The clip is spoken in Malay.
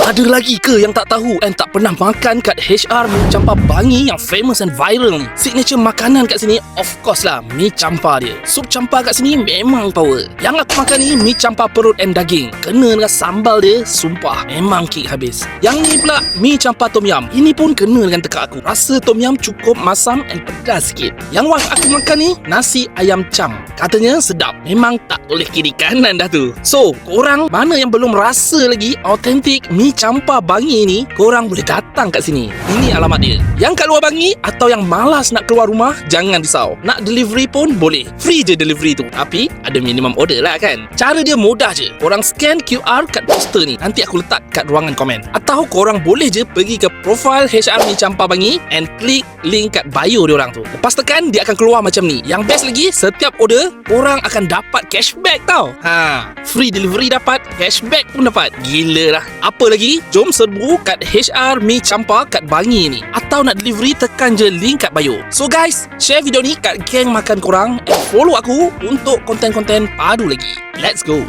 Ada lagi ke yang tak tahu and tak pernah makan kat HR Mi Campur Bangi yang famous and viral ni? Signature makanan kat sini, of course lah, Mi Campur dia. Sup campur kat sini memang power. Yang aku makan ni Mi Campur perut and daging. Kena dengan sambal dia, sumpah memang kick habis. Yang ni pula Mi Campur Tom Yum. Ini pun kena dengan tekak aku. Rasa Tom Yum cukup masam and pedas sikit. Yang wife aku makan ni nasi ayam cam. Katanya sedap. Memang tak boleh kiri kanan dah tu. So, korang mana yang belum rasa lagi autentik Mi Campur Bangi ni, korang boleh datang kat sini. Ini alamat dia. Yang kat luar Bangi atau yang malas nak keluar rumah, jangan risau. Nak delivery pun boleh. Free je delivery tu. Tapi ada minimum order lah kan. Cara dia mudah je. Korang scan QR kat poster ni. Nanti aku letak kat ruangan komen. Atau korang boleh je pergi ke profile HR Mi Campur Bangi and klik link kat bio diorang tu. Lepas tekan, dia akan keluar macam ni. Yang best lagi, setiap order korang akan dapat cashback tau. Free delivery dapat, cashback pun dapat. Gila lah. Apa lagi? Jom serbu kat HR Mi Campur kat Bangi ni. Atau nak delivery, tekan je link kat bio. So guys, share video ni kat geng makan korang and follow aku untuk konten-konten padu lagi. Let's go.